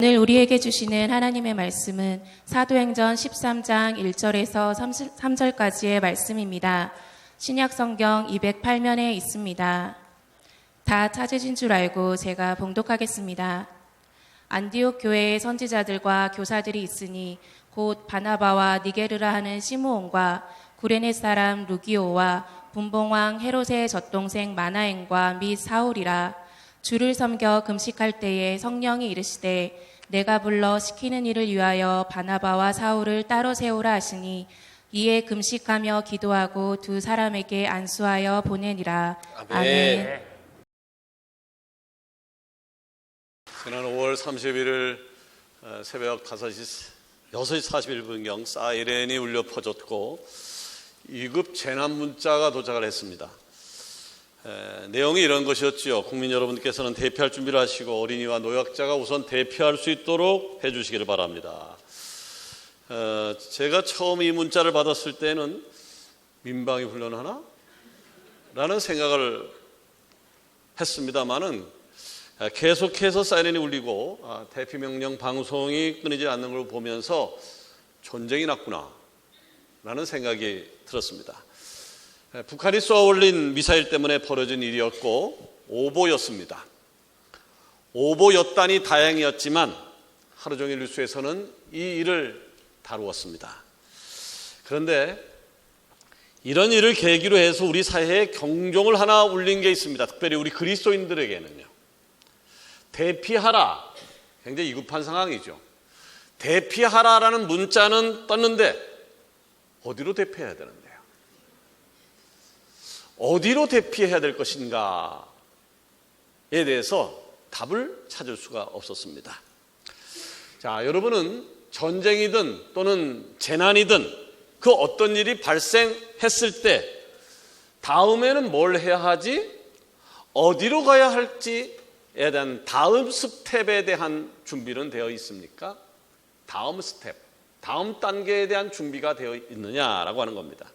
오늘 우리에게 주시는 하나님의 말씀은 사도행전 13장 1절에서 3절까지의 말씀입니다. 신약성경 208면에 있습니다. 다 찾으신 줄 알고 제가 봉독하겠습니다. 안디옥 교회에 선지자들과 교사들이 있으니 곧 바나바와 니게르라 하는 시므온과 구레네 사람 루기오와 분봉왕 헤롯의 젖동생 마나엔과 및 사울이라. 주를 섬겨 금식할 때에 성령이 이르시되 내가 불러 시키는 일을 위하여 바나바와 사울을 따로 세우라 하시니 이에 금식하며 기도하고 두 사람에게 안수하여 보내니라. 아멘. 지난 5월 31일 새벽 6시 41분경 사이렌이 울려 퍼졌고 2급 재난 문자가 도착을 했습니다. 내용이 이런 것이었지요. 국민 여러분께서는 대피할 준비를 하시고 어린이와 노약자가 우선 대피할 수 있도록 해주시기를 바랍니다. 제가 처음 이 문자를 받았을 때는 민방위 훈련하나? 라는 생각을 했습니다마는 계속해서 사이렌이 울리고 대피 명령 방송이 끊이지 않는 걸 보면서 전쟁이 났구나 라는 생각이 들었습니다. 북한이 쏘아올린 미사일 때문에 벌어진 일이었고 오보였습니다. 오보였다니 다행이었지만 하루 종일 뉴스에서는 이 일을 다루었습니다. 그런데 이런 일을 계기로 해서 우리 사회에 경종을 하나 울린 게 있습니다. 특별히 우리 그리스도인들에게는요. 대피하라, 굉장히 위급한 상황이죠. 대피하라라는 문자는 떴는데 어디로 대피해야 되는데요? 어디로 대피해야 될 것인가에 대해서 답을 찾을 수가 없었습니다. 자, 여러분은 전쟁이든 또는 재난이든 그 어떤 일이 발생했을 때 다음에는 뭘 해야 하지? 어디로 가야 할지에 대한 다음 스텝에 대한 준비는 되어 있습니까? 다음 스텝, 다음 단계에 대한 준비가 되어 있느냐라고 하는 겁니다.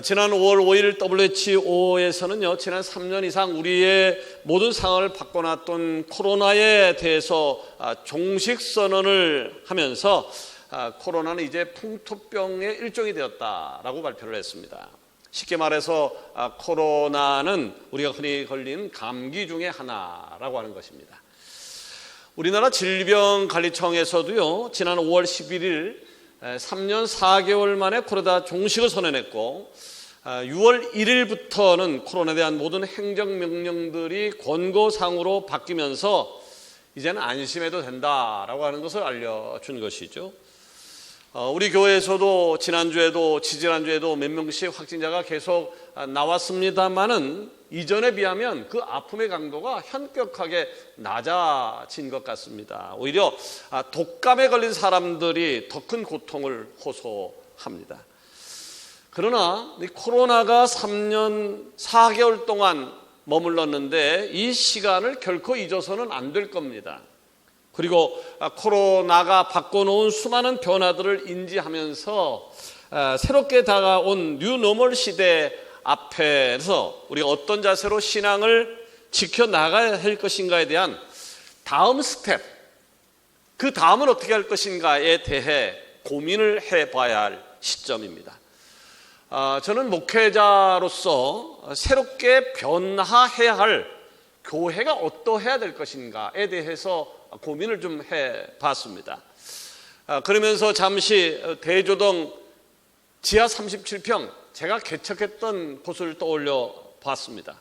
지난 5월 5일 WHO에서는요, 지난 3년 이상 우리의 모든 상황을 바꿔놨던 코로나에 대해서 종식 선언을 하면서 코로나는 이제 풍토병의 일종이 되었다라고 발표를 했습니다. 쉽게 말해서 코로나는 우리가 흔히 걸린 감기 중에 하나라고 하는 것입니다. 우리나라 질병관리청에서도요, 지난 5월 11일 3년 4개월 만에 코로나 종식을 선언했고 6월 1일부터는 코로나에 대한 모든 행정명령들이 권고상으로 바뀌면서 이제는 안심해도 된다라고 하는 것을 알려준 것이죠. 우리 교회에서도 지난주에도 지지난주에도 몇 명씩 확진자가 계속 나왔습니다마는 이전에 비하면 그 아픔의 강도가 현격하게 낮아진 것 같습니다. 오히려 독감에 걸린 사람들이 더 큰 고통을 호소합니다. 그러나 이 코로나가 3년 4개월 동안 머물렀는데 이 시간을 결코 잊어서는 안 될 겁니다. 그리고 코로나가 바꿔놓은 수많은 변화들을 인지하면서 새롭게 다가온 뉴노멀 시대 앞에서 우리가 어떤 자세로 신앙을 지켜나가야 할 것인가에 대한 다음 스텝, 그 다음은 어떻게 할 것인가에 대해 고민을 해봐야 할 시점입니다. 저는 목회자로서 새롭게 변화해야 할 교회가 어떠해야 될 것인가에 대해서 고민을 좀 해봤습니다. 그러면서 잠시 대조동 지하 37평 제가 개척했던 곳을 떠올려 봤습니다.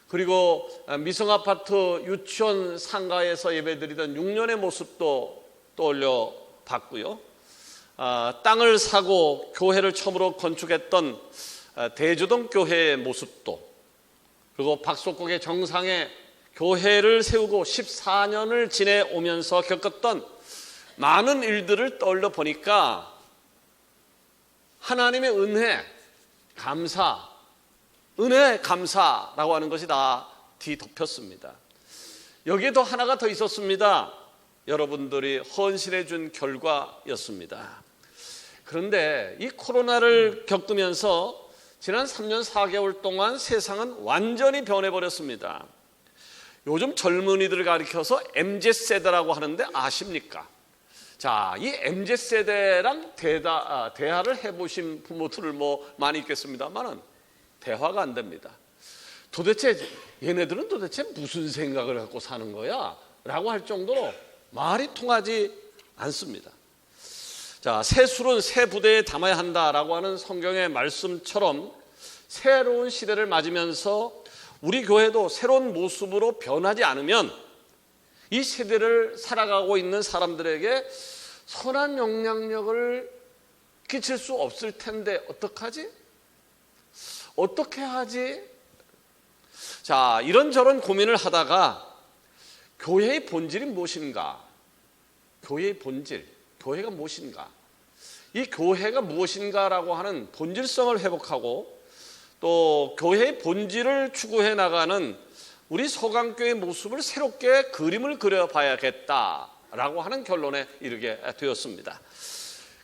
그리고 미성아파트 유치원 상가에서 예배드리던 6년의 모습도 떠올려 봤고요. 땅을 사고 교회를 처음으로 건축했던 대조동 교회의 모습도, 그리고 박석국의 정상에 교회를 세우고 14년을 지내오면서 겪었던 많은 일들을 떠올려 보니까 하나님의 은혜, 감사, 은혜, 감사라고 하는 것이 다 뒤덮였습니다. 여기에 더 하나가 더 있었습니다. 여러분들이 헌신해 준 결과였습니다. 그런데 이 코로나를 겪으면서 지난 3년 4개월 동안 세상은 완전히 변해버렸습니다. 요즘 젊은이들을 가리켜서 MZ세대라고 하는데 아십니까? 자, 이 MZ세대랑 대화를 해보신 부모들을 많이 있겠습니다만은 대화가 안 됩니다. 도대체 얘네들은 도대체 무슨 생각을 갖고 사는 거야? 라고 할 정도로 말이 통하지 않습니다. 자, 새 술은 새 부대에 담아야 한다라고 하는 성경의 말씀처럼 새로운 시대를 맞으면서 우리 교회도 새로운 모습으로 변하지 않으면 이 세대를 살아가고 있는 사람들에게 선한 영향력을 끼칠 수 없을 텐데 어떡하지? 어떻게 하지? 자, 이런저런 고민을 하다가 교회의 본질이 무엇인가? 교회의 본질, 교회가 무엇인가? 이 교회가 무엇인가라고 하는 본질성을 회복하고 또 교회의 본질을 추구해 나가는 우리 서강교회의 모습을 새롭게 그림을 그려봐야겠다라고 하는 결론에 이르게 되었습니다.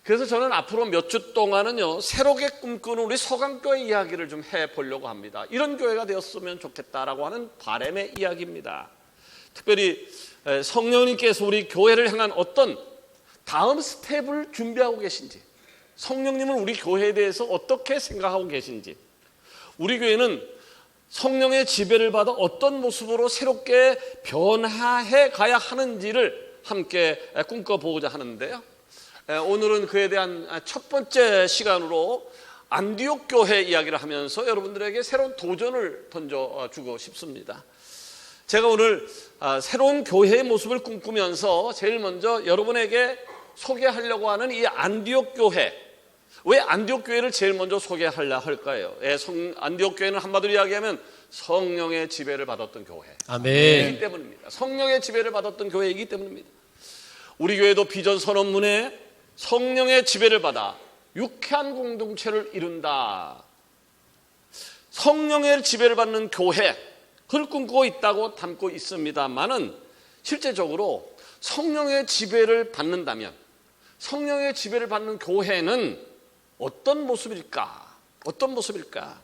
그래서 저는 앞으로 몇 주 동안은요, 새롭게 꿈꾸는 우리 서강교회 이야기를 좀 해보려고 합니다. 이런 교회가 되었으면 좋겠다라고 하는 바람의 이야기입니다. 특별히 성령님께서 우리 교회를 향한 어떤 다음 스텝을 준비하고 계신지, 성령님은 우리 교회에 대해서 어떻게 생각하고 계신지, 우리 교회는 성령의 지배를 받아 어떤 모습으로 새롭게 변화해 가야 하는지를 함께 꿈꿔보고자 하는데요. 오늘은 그에 대한 첫 번째 시간으로 안디옥 교회 이야기를 하면서 여러분들에게 새로운 도전을 던져주고 싶습니다. 제가 오늘 새로운 교회의 모습을 꿈꾸면서 제일 먼저 여러분에게 소개하려고 하는 이 안디옥 교회, 왜 안디옥 교회를 제일 먼저 소개하려 할까요? 안디옥 교회는 한마디로 이야기하면 성령의 지배를 받았던 교회이기 아멘. 때문입니다. 성령의 지배를 받았던 교회이기 때문입니다. 우리 교회도 비전 선언문에 성령의 지배를 받아 유쾌한 공동체를 이룬다, 성령의 지배를 받는 교회, 그걸 꿈꾸고 있다고 담고 있습니다만은 실제적으로 성령의 지배를 받는다면 성령의 지배를 받는 교회는 어떤 모습일까? 어떤 모습일까?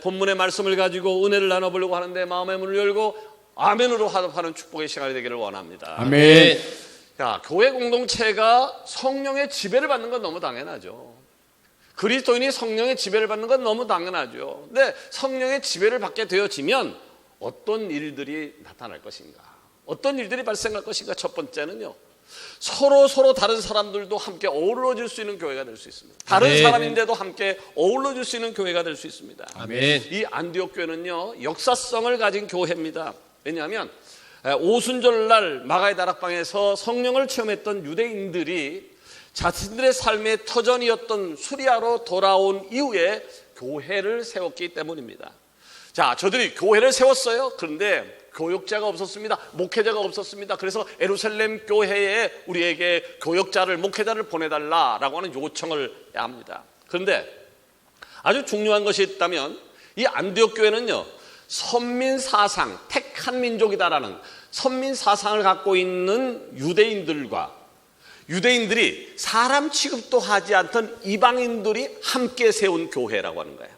본문의 말씀을 가지고 은혜를 나눠보려고 하는데 마음의 문을 열고 아멘으로 화답하는 축복의 시간이 되기를 원합니다. 아멘. 자, 교회 공동체가 성령의 지배를 받는 건 너무 당연하죠. 그리스도인이 성령의 지배를 받는 건 너무 당연하죠. 근데 성령의 지배를 받게 되어지면 어떤 일들이 나타날 것인가? 어떤 일들이 발생할 것인가? 첫 번째는요, 서로 다른 사람들도 함께 어우러질 수 있는 교회가 될 수 있습니다. 다른 아멘. 사람인데도 함께 어우러질 수 있는 교회가 될 수 있습니다. 아멘. 이 안디옥 교회는요, 역사성을 가진 교회입니다. 왜냐하면 오순절날 마가의 다락방에서 성령을 체험했던 유대인들이 자신들의 삶의 터전이었던 수리아로 돌아온 이후에 교회를 세웠기 때문입니다. 자, 저들이 교회를 세웠어요. 그런데 교역자가 없었습니다. 목회자가 없었습니다. 그래서 예루살렘 교회에 우리에게 교역자를, 목회자를 보내달라라고 하는 요청을 합니다. 그런데 아주 중요한 것이 있다면 이 안디옥 교회는요, 선민 사상, 택한 민족이다라는 선민 사상을 갖고 있는 유대인들이 사람 취급도 하지 않던 이방인들이 함께 세운 교회라고 하는 거예요.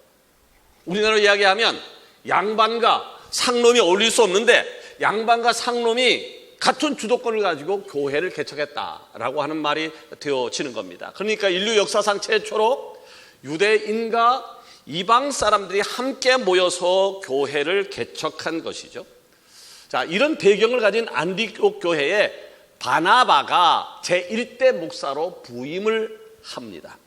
우리나라로 이야기하면 양반과 상놈이 어울릴 수 없는데 양반과 상놈이 같은 주도권을 가지고 교회를 개척했다라고 하는 말이 되어지는 겁니다. 그러니까 인류 역사상 최초로 유대인과 이방 사람들이 함께 모여서 교회를 개척한 것이죠. 자, 이런 배경을 가진 안디옥 교회에 바나바가 제1대 목사로 부임을 합니다.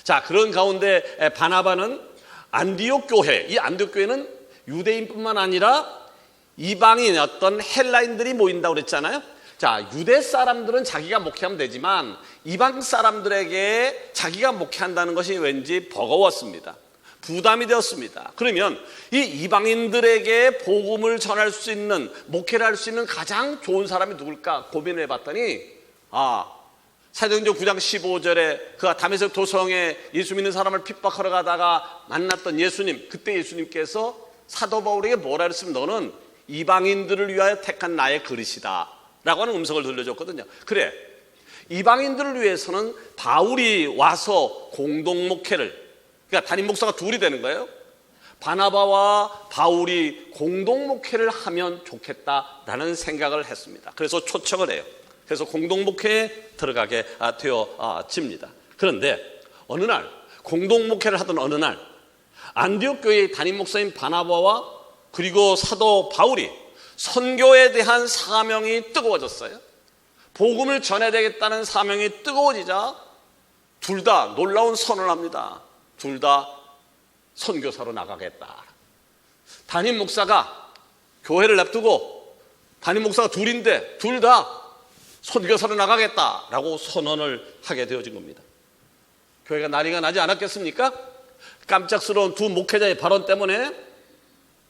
자, 그런 가운데 바나바는 안디옥 교회, 이 안디옥 교회는 유대인뿐만 아니라 이방인이었던 헬라인들이 모인다고 그랬잖아요. 자, 유대 사람들은 자기가 목회하면 되지만 이방 사람들에게 자기가 목회한다는 것이 왠지 버거웠습니다. 부담이 되었습니다. 그러면 이 이방인들에게 복음을 전할 수 있는, 목회를 할 수 있는 가장 좋은 사람이 누굴까 고민을 해봤더니 사도행전 9장 15절에 그가 다메섹 도성에 예수 믿는 사람을 핍박하러 가다가 만났던 예수님, 그때 예수님께서 사도 바울에게 뭐라 그랬으면 너는 이방인들을 위하여 택한 나의 그릇이다 라고 하는 음성을 들려줬거든요. 그래, 이방인들을 위해서는 바울이 와서 공동 목회를, 그러니까 담임 목사가 둘이 되는 거예요. 바나바와 바울이 공동 목회를 하면 좋겠다라는 생각을 했습니다. 그래서 초청을 해요. 그래서 공동 목회에 들어가게 되어집니다. 그런데 어느 날 공동 목회를 하던 어느 날 안디옥 교회의 담임 목사인 바나바와 그리고 사도 바울이 선교에 대한 사명이 뜨거워졌어요. 복음을 전해야 되겠다는 사명이 뜨거워지자 둘 다 놀라운 선언을 합니다. 둘 다 선교사로 나가겠다. 담임 목사가 교회를 냅두고 담임 목사가 둘인데 둘 다 선교사로 나가겠다라고 선언을 하게 되어진 겁니다. 교회가 난리가 나지 않았겠습니까? 깜짝스러운 두 목회자의 발언 때문에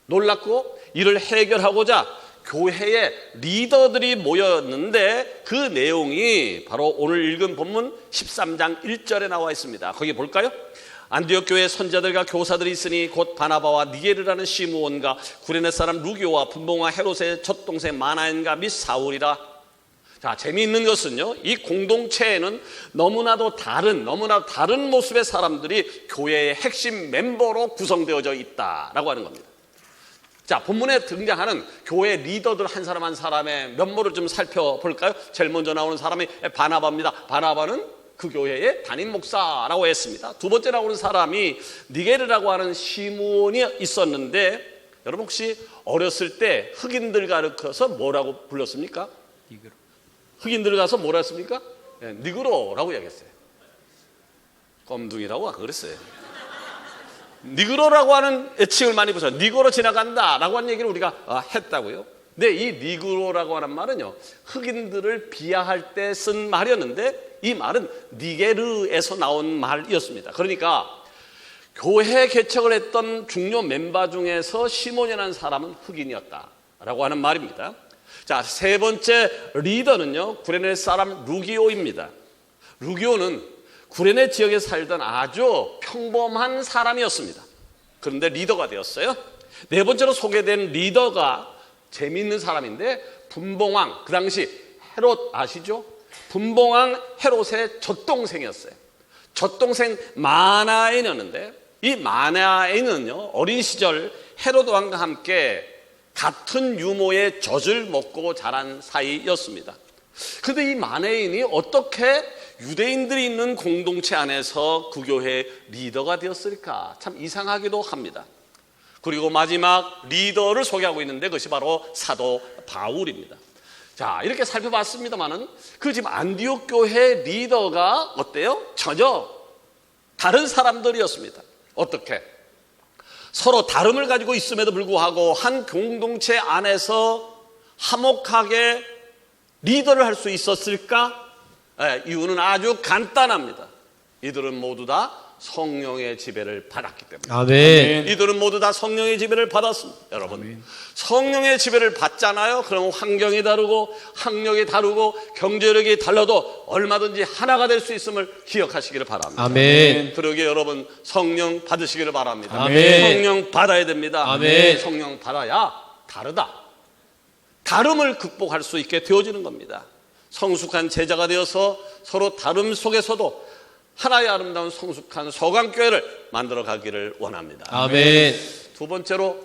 놀랐고 이를 해결하고자 교회의 리더들이 모였는데 그 내용이 바로 오늘 읽은 본문 13장 1절에 나와 있습니다. 거기 볼까요? 안디옥 교회에 선자들과 교사들이 있으니 곧 바나바와 니게르라는 시므온과 구레네 사람 루기오와 분봉과 헤롯의 젖동생 마나엔과 및 사울이라. 자, 재미있는 것은요, 이 공동체에는 너무나도 다른 모습의 사람들이 교회의 핵심 멤버로 구성되어져 있다라고 하는 겁니다. 자, 본문에 등장하는 교회 리더들 한 사람 한 사람의 면모를 좀 살펴볼까요? 제일 먼저 나오는 사람이 바나바입니다. 바나바는 그 교회의 담임 목사라고 했습니다. 두 번째 나오는 사람이 니게르라고 하는 시므온이 있었는데, 여러분 혹시 어렸을 때 흑인들 가르쳐서 뭐라고 불렀습니까? 흑인들 가서 뭐라 했습니까? 네, 니그로라고 얘기했어요. 껌둥이라고 그랬어요. 니그로라고 하는 애칭을 많이 붙여요. 니그로 지나간다라고 하는 얘기를 우리가 했다고요. 근데 이 니그로라고 하는 말은요, 흑인들을 비하할 때 쓴 말이었는데 이 말은 니게르에서 나온 말이었습니다. 그러니까 교회 개척을 했던 중요 멤버 중에서 시몬이라는 사람은 흑인이었다라고 하는 말입니다. 자, 세 번째 리더는요, 구레네 사람 루기오입니다. 루기오는 구레네 지역에 살던 아주 평범한 사람이었습니다. 그런데 리더가 되었어요. 네 번째로 소개된 리더가 재미있는 사람인데 분봉왕, 그 당시 헤롯 아시죠? 분봉왕 헤롯의 젖동생이었어요. 젖동생 마나엔이었는데 이 마나엔은요, 어린 시절 헤롯 왕과 함께 같은 유모의 젖을 먹고 자란 사이였습니다. 그런데 이 마나엔이 어떻게 유대인들이 있는 공동체 안에서 그 교회의 리더가 되었을까? 참 이상하기도 합니다. 그리고 마지막 리더를 소개하고 있는데 그것이 바로 사도 바울입니다. 자, 이렇게 살펴봤습니다만은 그 지금 안디옥 교회 리더가 어때요? 전혀 다른 사람들이었습니다. 어떻게? 서로 다름을 가지고 있음에도 불구하고 한 공동체 안에서 화목하게 리더를 할 수 있었을까? 이유는 아주 간단합니다. 이들은 모두 다 성령의 지배를 받았기 때문에. 아멘. 이들은 모두 다 성령의 지배를 받았습니다. 여러분, 아멘. 성령의 지배를 받잖아요. 그럼 환경이 다르고 학력이 다르고 경제력이 달라도 얼마든지 하나가 될 수 있음을 기억하시기를 바랍니다. 아멘. 그러기에 여러분 성령 받으시기를 바랍니다. 아멘. 성령 받아야 됩니다. 아멘. 성령 받아야 다르다. 다름을 극복할 수 있게 되어지는 겁니다. 성숙한 제자가 되어서 서로 다름 속에서도 하나의 아름다운 성숙한 서강교회를 만들어 가기를 원합니다. 아멘. 두 번째로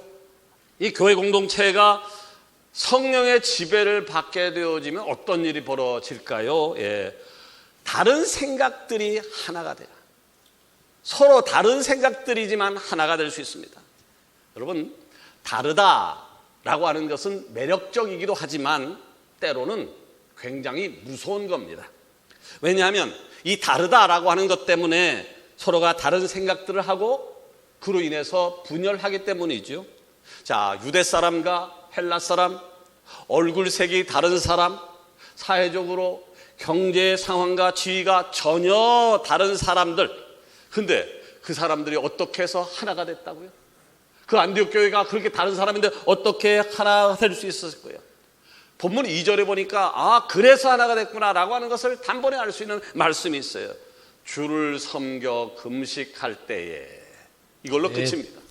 이 교회 공동체가 성령의 지배를 받게 되어지면 어떤 일이 벌어질까요? 다른 생각들이 하나가 돼요. 서로 다른 생각들이지만 하나가 될 수 있습니다. 여러분, 다르다라고 하는 것은 매력적이기도 하지만 때로는 굉장히 무서운 겁니다. 왜냐하면 이 다르다라고 하는 것 때문에 서로가 다른 생각들을 하고 그로 인해서 분열하기 때문이죠. 자, 유대 사람과 헬라 사람, 얼굴색이 다른 사람, 사회적으로 경제 상황과 지위가 전혀 다른 사람들. 근데 그 사람들이 어떻게 해서 하나가 됐다고요? 그 안디옥 교회가 그렇게 다른 사람인데 어떻게 하나가 될 수 있었을 거예요? 본문 2절에 보니까 그래서 하나가 됐구나라고 하는 것을 단번에 알 수 있는 말씀이 있어요. 주를 섬겨 금식할 때에. 이걸로 끝입니다.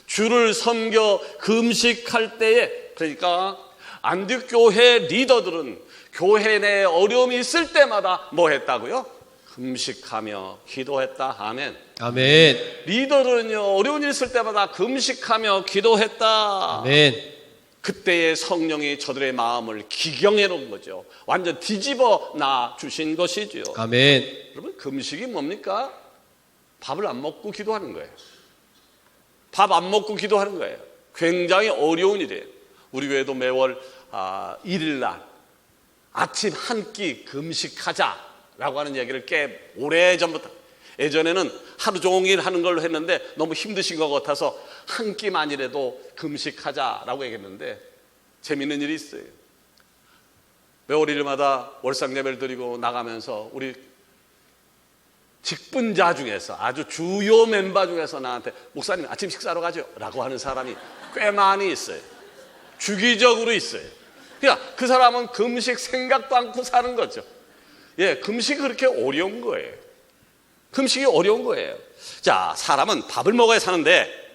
주를 섬겨 금식할 때에. 그러니까 안디옥 교회 리더들은 교회 내에 어려움이 있을 때마다 뭐 했다고요? 금식하며 기도했다. 아멘. 아멘. 리더들은요, 어려운 일 있을 때마다 금식하며 기도했다. 아멘. 그때의 성령이 저들의 마음을 기경해 놓은 거죠. 완전 뒤집어 놔 주신 것이죠. 아멘. 여러분, 금식이 뭡니까? 밥을 안 먹고 기도하는 거예요. 밥 안 먹고 기도하는 거예요. 굉장히 어려운 일이에요. 우리 교회도 매월 1일 날 아침 한 끼 금식하자라고 하는 얘기를 꽤 오래전부터, 예전에는 하루 종일 하는 걸로 했는데 너무 힘드신 것 같아서 한 끼만이라도 금식하자라고 얘기했는데, 재밌는 일이 있어요. 매월 일마다 월상 예배를 드리고 나가면서 우리 직분자 중에서, 아주 주요 멤버 중에서 나한테 목사님 아침 식사하러 가죠 라고 하는 사람이 꽤 많이 있어요. 주기적으로 있어요. 그러니까 그 사람은 금식 생각도 않고 사는 거죠. 예, 금식이 그렇게 어려운 거예요. 금식이 어려운 거예요. 자, 사람은 밥을 먹어야 사는데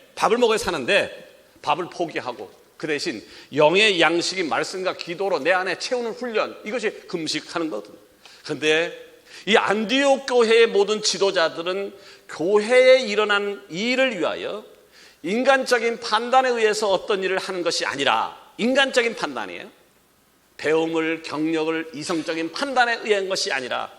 밥을 포기하고 그 대신 영의 양식이 말씀과 기도로 내 안에 채우는 훈련, 이것이 금식하는 거거든요. 그런데 이 안디옥 교회의 모든 지도자들은 교회에 일어난 일을 위하여 인간적인 판단에 의해서 어떤 일을 하는 것이 아니라, 인간적인 판단이에요. 배움을, 경력을, 이성적인 판단에 의한 것이 아니라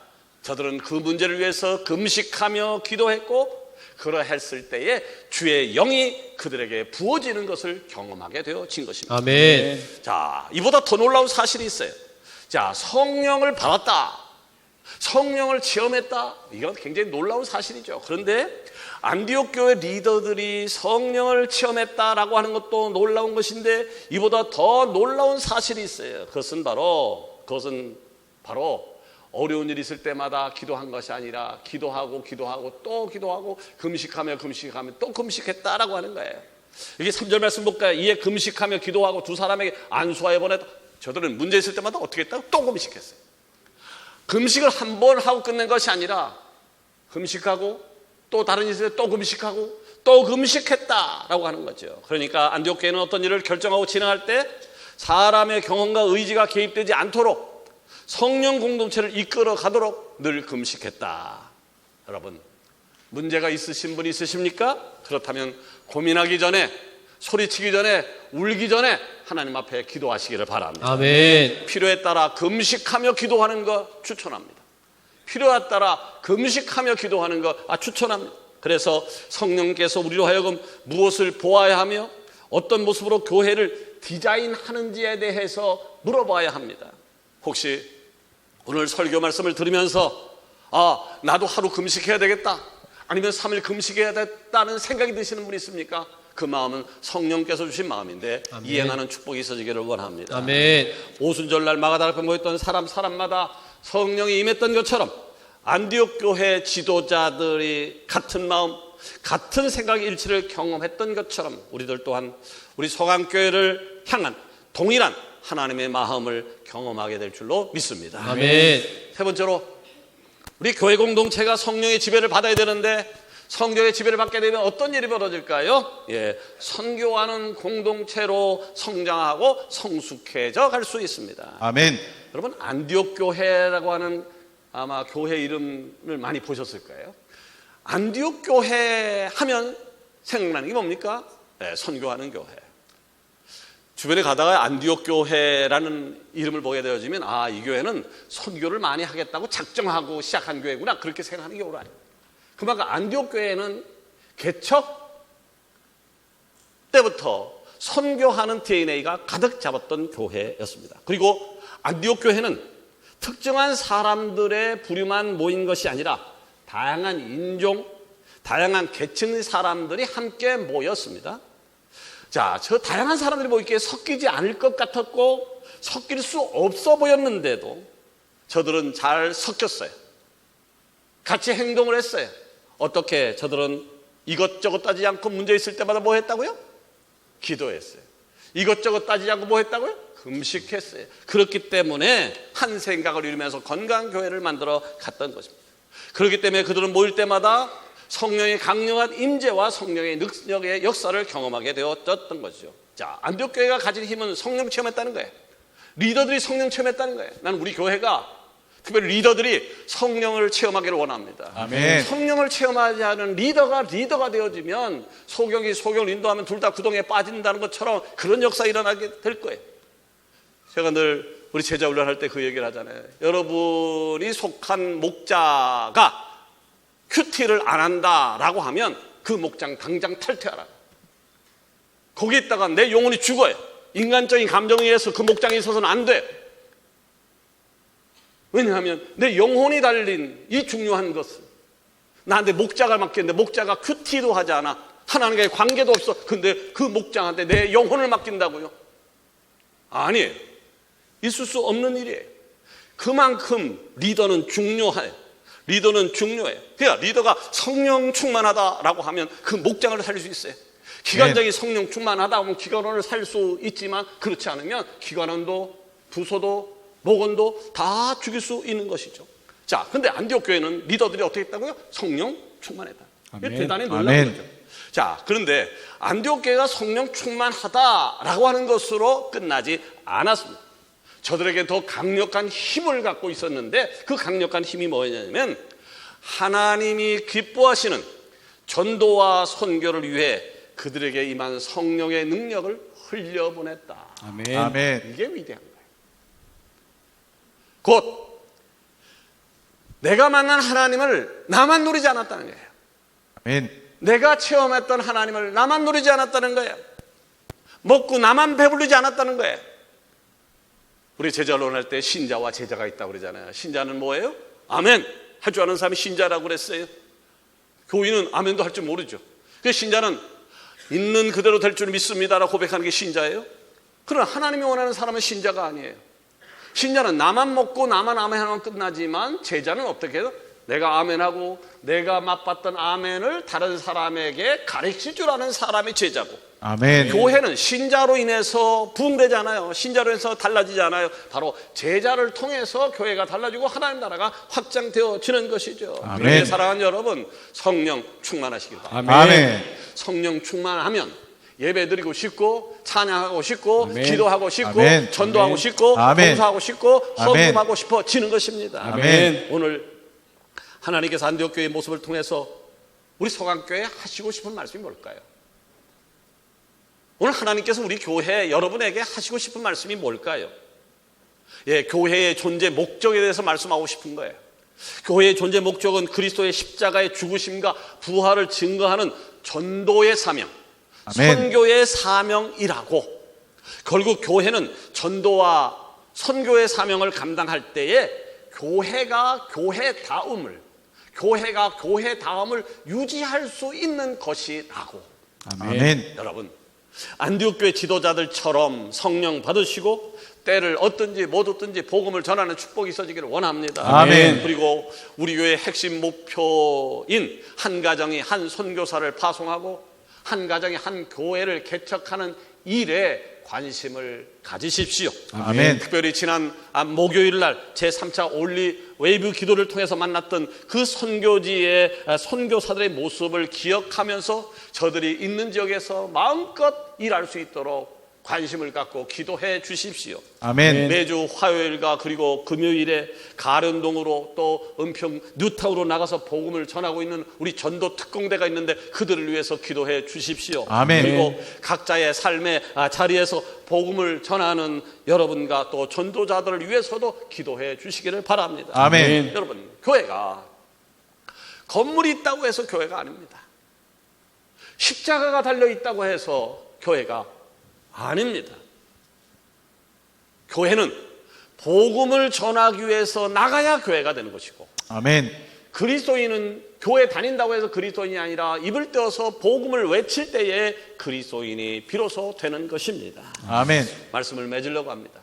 저들은 그 문제를 위해서 금식하며 기도했고, 그러했을 때에 주의 영이 그들에게 부어지는 것을 경험하게 되어진 것입니다. 아멘. 자, 이보다 더 놀라운 사실이 있어요. 자, 성령을 받았다, 성령을 체험했다, 이건 굉장히 놀라운 사실이죠. 그런데 안디옥 교회 리더들이 성령을 체험했다라고 하는 것도 놀라운 것인데, 이보다 더 놀라운 사실이 있어요. 그것은 바로 어려운 일이 있을 때마다 기도한 것이 아니라 기도하고 또 기도하고 금식하며 또 금식했다라고 하는 거예요. 이게 3절 말씀 볼까요? 이에 금식하며 기도하고 두 사람에게 안수하여 보냈다. 저들은 문제 있을 때마다 어떻게 했다고? 또 금식했어요. 금식을 한 번 하고 끝낸 것이 아니라 금식하고 또 다른 일이 있을 때 또 금식하고 또 금식했다라고 하는 거죠. 그러니까 안디옥 교회는 어떤 일을 결정하고 진행할 때 사람의 경험과 의지가 개입되지 않도록 성령 공동체를 이끌어 가도록 늘 금식했다. 여러분, 문제가 있으신 분 있으십니까? 그렇다면 고민하기 전에, 소리치기 전에, 울기 전에 하나님 앞에 기도하시기를 바랍니다. 아멘. 필요에 따라 금식하며 기도하는 거 추천합니다. 필요에 따라 금식하며 기도하는 거 추천합니다. 그래서 성령께서 우리로 하여금 무엇을 보아야 하며 어떤 모습으로 교회를 디자인하는지에 대해서 물어봐야 합니다. 혹시 오늘 설교 말씀을 들으면서 나도 하루 금식해야 되겠다, 아니면 3일 금식해야 되겠다는 생각이 드시는 분이 있습니까? 그 마음은 성령께서 주신 마음인데, 아멘, 이행하는 축복이 있어지기를 원합니다. 아멘. 오순절날 마가다라 앞에 모였던 사람마다 성령이 임했던 것처럼 안디옥 교회 지도자들이 같은 마음, 같은 생각 일치를 경험했던 것처럼 우리들 또한 우리 서강교회를 향한 동일한 하나님의 마음을 경험하게 될 줄로 믿습니다. 아멘. 세 번째로, 우리 교회 공동체가 성령의 지배를 받아야 되는데, 성령의 지배를 받게 되면 어떤 일이 벌어질까요? 선교하는 공동체로 성장하고 성숙해져 갈 수 있습니다. 아멘. 여러분, 안디옥 교회라고 하는 아마 교회 이름을 많이 보셨을 거예요. 안디옥 교회 하면 생각나는 게 뭡니까? 선교하는 교회. 주변에 가다가 안디옥 교회라는 이름을 보게 되어지면 이 교회는 선교를 많이 하겠다고 작정하고 시작한 교회구나, 그렇게 생각하는 경우가 아니에요. 그만큼 안디옥 교회는 개척 때부터 선교하는 DNA가 가득 잡았던 교회였습니다. 그리고 안디옥 교회는 특정한 사람들의 부류만 모인 것이 아니라 다양한 인종, 다양한 계층의 사람들이 함께 모였습니다. 자, 저 다양한 사람들이 모이기에 섞이지 않을 것 같았고 섞일 수 없어 보였는데도 저들은 잘 섞였어요. 같이 행동을 했어요. 어떻게? 저들은 이것저것 따지지 않고 문제 있을 때마다 뭐 했다고요? 기도했어요. 이것저것 따지지 않고 뭐 했다고요? 금식했어요. 그렇기 때문에 한 생각을 이루면서 건강한 교회를 만들어 갔던 것입니다. 그렇기 때문에 그들은 모일 때마다 성령의 강력한 임재와 성령의 능력의 역사를 경험하게 되었던 것이죠. 자, 안디옥 교회가 가진 힘은 성령 체험했다는 거예요. 리더들이 성령 체험했다는 거예요. 나는 우리 교회가 특별히 리더들이 성령을 체험하기를 원합니다. 아멘. 성령을 체험하지 않은 리더가 되어지면 소경이 소경을 인도하면 둘 다 구덩이에 빠진다는 것처럼 그런 역사가 일어나게 될 거예요. 제가 늘 우리 제자 훈련할 때 그 얘기를 하잖아요. 여러분이 속한 목자가 큐티를 안 한다라고 하면 그 목장 당장 탈퇴하라. 거기 있다가 내 영혼이 죽어요. 인간적인 감정에 의해서 그 목장에 있어서는 안 돼. 왜냐하면 내 영혼이 달린 이 중요한 것은 나한테 목자가 맡겼는데 목자가 큐티도 하지 않아. 하나님과의 관계도 없어. 근데 그 목장한테 내 영혼을 맡긴다고요? 아니에요. 있을 수 없는 일이에요. 그만큼 리더는 중요해요. 리더는 중요해요. 그러니까 리더가 성령 충만하다라고 하면 그 목장을 살릴 수 있어요. 기관장이 성령 충만하다 하면 기관원을 살 수 있지만 그렇지 않으면 기관원도 부서도 목원도 다 죽일 수 있는 것이죠. 자, 근데 안디옥 교회는 리더들이 어떻게 했다고요? 성령 충만했다. 이게 대단히 놀라운 거죠. 자, 그런데 안디옥 교회가 성령 충만하다라고 하는 것으로 끝나지 않았습니다. 저들에게 더 강력한 힘을 갖고 있었는데 그 강력한 힘이 뭐였냐면 하나님이 기뻐하시는 전도와 선교를 위해 그들에게 임한 성령의 능력을 흘려보냈다. 아멘. 아멘. 이게 위대한 거예요. 곧 내가 만난 하나님을 나만 누리지 않았다는 거예요. 아멘. 내가 체험했던 하나님을 나만 누리지 않았다는 거예요. 먹고 나만 배부르지 않았다는 거예요. 우리 제자론 할 때 신자와 제자가 있다고 그러잖아요. 신자는 뭐예요? 아멘 할 줄 아는 사람이 신자라고 그랬어요. 교인은 아멘도 할 줄 모르죠. 그 신자는 있는 그대로 될 줄 믿습니다라고 고백하는 게 신자예요. 그러나 하나님이 원하는 사람은 신자가 아니에요. 신자는 나만 먹고 나만 아멘하면 끝나지만 제자는 어떻게 해요? 내가 아멘하고 내가 맛봤던 아멘을 다른 사람에게 가르칠 줄 아는 사람이 제자고, 아멘. 교회는 신자로 인해서 부흥되잖아요. 신자로 인해서 달라지잖아요. 바로 제자를 통해서 교회가 달라지고 하나님 나라가 확장되어지는 것이죠. 아멘. 그런데 사랑하는 여러분, 성령 충만하시길 바랍니다. 아멘. 성령 충만하면 예배 드리고 싶고 찬양하고 싶고 아멘. 기도하고 싶고 아멘. 전도하고 아멘. 싶고 아멘. 봉사하고 싶고 아멘. 헌금하고 싶어지는 것입니다. 아멘. 오늘 하나님께서 안디옥 교회의 모습을 통해서 우리 서강교회에 하시고 싶은 말씀이 뭘까요? 오늘 하나님께서 우리 교회 여러분에게 하시고 싶은 말씀이 뭘까요? 예, 교회의 존재 목적에 대해서 말씀하고 싶은 거예요. 교회의 존재 목적은 그리스도의 십자가의 죽으심과 부활을 증거하는 전도의 사명, 아멘. 선교의 사명이라고. 결국 교회는 전도와 선교의 사명을 감당할 때에 교회가 교회다움을 유지할 수 있는 것이라고. 아멘. 여러분, 안디옥 교회 지도자들처럼 성령 받으시고 때를 얻든지 못 얻든지 복음을 전하는 축복이 있어지기를 원합니다. 아멘. 그리고 우리 교회의 핵심 목표인 한 가정이 한 선교사를 파송하고 한 가정이 한 교회를 개척하는 일에 관심을 가지십시오. 아멘. 특별히 지난 목요일 날 제3차 올리 웨이브 기도를 통해서 만났던 그 선교지의 선교사들의 모습을 기억하면서 저들이 있는 지역에서 마음껏 일할 수 있도록 관심을 갖고 기도해 주십시오. 아멘. 매주 화요일과 그리고 금요일에 가련동으로 또 은평 뉴타운으로 나가서 복음을 전하고 있는 우리 전도 특공대가 있는데 그들을 위해서 기도해 주십시오. 아멘. 그리고 각자의 삶의 자리에서 복음을 전하는 여러분과 또 전도자들을 위해서도 기도해 주시기를 바랍니다. 아멘. 여러분, 교회가 건물이 있다고 해서 교회가 아닙니다. 십자가가 달려 있다고 해서 교회가 아닙니다. 교회는 복음을 전하기 위해서 나가야 교회가 되는 것이고, 아멘. 그리스도인은 교회 다닌다고 해서 그리스도인이 아니라 입을 떼어서 복음을 외칠 때에 그리스도인이 비로소 되는 것입니다. 아멘. 말씀을 맺으려고 합니다.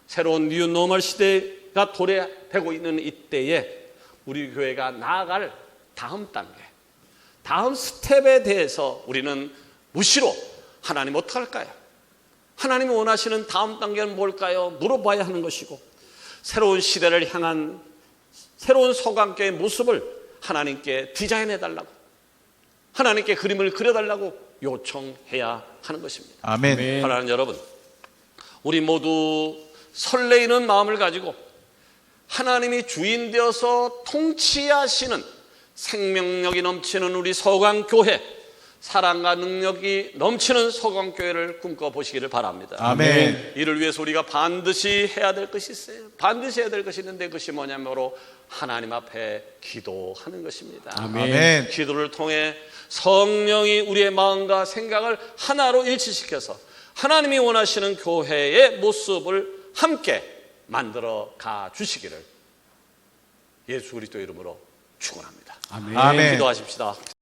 새로운 뉴 노멀 시대가 도래되고 있는 이때에 우리 교회가 나아갈 다음 단계, 다음 스텝에 대해서 우리는 무시로 하나님 어떡할까요? 하나님이 원하시는 다음 단계는 뭘까요? 물어봐야 하는 것이고, 새로운 시대를 향한 새로운 서강교회의 모습을 하나님께 디자인해달라고, 하나님께 그림을 그려달라고 요청해야 하는 것입니다. 아멘. 사랑하는 여러분, 우리 모두 설레이는 마음을 가지고 하나님이 주인 되어서 통치하시는 생명력이 넘치는 우리 서강교회, 사랑과 능력이 넘치는 서강교회를 꿈꿔보시기를 바랍니다. 아멘. 이를 위해서 우리가 반드시 해야 될 것이 있어요. 반드시 해야 될 것이 있는데 그것이 뭐냐면 바로 하나님 앞에 기도하는 것입니다. 아멘. 기도를 통해 성령이 우리의 마음과 생각을 하나로 일치시켜서 하나님이 원하시는 교회의 모습을 함께 만들어 가 주시기를 예수 그리스도 이름으로 축원합니다. 아멘. 기도하십시다.